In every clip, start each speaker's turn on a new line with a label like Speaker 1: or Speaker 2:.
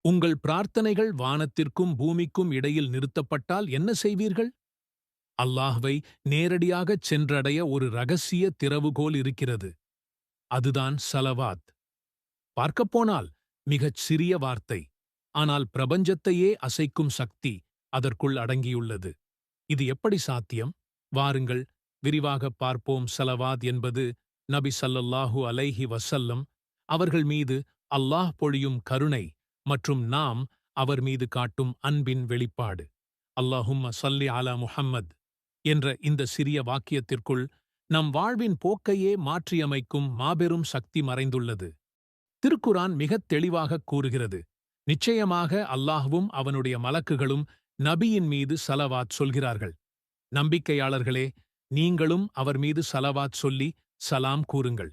Speaker 1: உங்கள் பிரார்த்தனைகள் வானத்திற்கும் பூமிக்கும் இடையில் நிறுத்தப்பட்டால் என்ன செய்வீர்கள்? அல்லாஹ்வை நேரடியாகச் சென்றடைய ஒரு ரகசிய திறவுகோல் இருக்கிறது. அதுதான் ஸலவாத். பார்க்கப்போனால் மிகச் சிறிய வார்த்தை, ஆனால் பிரபஞ்சத்தையே அசைக்கும் சக்தி அதற்குள் அடங்கியுள்ளது. இது எப்படி சாத்தியம்? வாருங்கள் விரிவாகப் பார்ப்போம். ஸலவாத் என்பது நபி ஸல்லல்லாஹு அலைஹி வஸல்லம் அவர்கள் மீது அல்லாஹ் பொழியும் கருணை மற்றும் நாம் அவர் மீது காட்டும் அன்பின் வெளிப்பாடு. அல்லாஹும்ம ஸல்லி அலா முஹம்மத் என்ற இந்த சிறிய வாக்கியத்திற்குள் நம் வாழ்வின் போக்கையே மாற்றியமைக்கும் மாபெரும் சக்தி மறைந்துள்ளது. திருக்குரான் மிகத் தெளிவாகக் கூறுகிறது, நிச்சயமாக அல்லாஹ்வும் அவனுடைய மலக்குகளும் நபியின் மீது ஸலவாத் சொல்கிறார்கள். நம்பிக்கையாளர்களே, நீங்களும் அவர் மீது ஸலவாத் சொல்லி சலாம் கூறுங்கள்.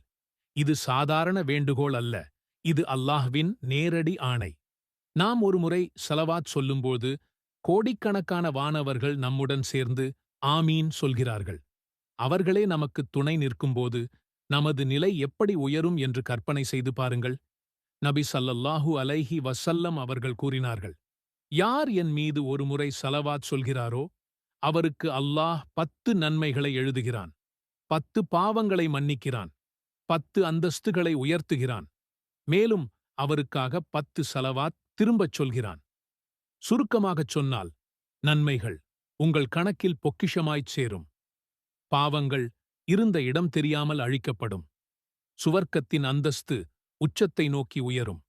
Speaker 1: இது சாதாரண வேண்டுகோள் அல்ல, இது அல்லாஹ்வின் நேரடி ஆணை. நாம் ஒருமுறை ஸலவாத் சொல்லும்போது கோடிக்கணக்கான வானவர்கள் நம்முடன் சேர்ந்து ஆமீன் சொல்கிறார்கள். அவர்களே நமக்கு துணை நிற்கும்போது நமது நிலை எப்படி உயரும் என்று கற்பனை செய்து பாருங்கள். நபி ஸல்லல்லாஹு அலைஹி வஸல்லம் அவர்கள் கூறினார்கள், யார் என் மீது ஒருமுறை ஸலவாத் சொல்கிறாரோ அவருக்கு அல்லாஹ் 10 நன்மைகளை எழுதுகிறான், 10 பாவங்களை மன்னிக்கிறான், 10 அந்தஸ்துகளை உயர்த்துகிறான், மேலும் அவருக்காக 10 ஸலவாத் திரும்பச் சொல்கிறான். சுருக்கமாகச் சொன்னால், நன்மைகள் உங்கள் கணக்கில் பொக்கிஷமாய்ச் சேரும், பாவங்கள் இருந்த இடம் தெரியாமல் அழிக்கப்படும், சுவர்க்கத்தின் அந்தஸ்து உச்சத்தை நோக்கி உயரும்.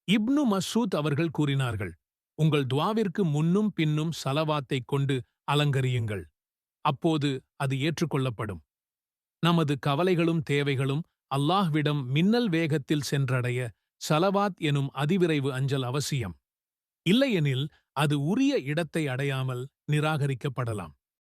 Speaker 1: இப்னு மஸ்ஊத் அவர்கள் கூறினார்கள், உங்கள் துஆவிற்கு முன்னும் பின்னும் ஸலவாத்தைக் கொண்டு அலங்கரியுங்கள், அப்போது அது ஏற்றுக்கொள்ளப்படும். நமது கவலைகளும் தேவைகளும் அல்லாஹ்விடம் மின்னல் வேகத்தில் சென்றடைய ஸலவாத் எனும் அதிவிரைவு அஞ்சல் அவசியம். இல்லையெனில் அது உரிய இடத்தை அடையாமல் நிராகரிக்கப்படலாம்.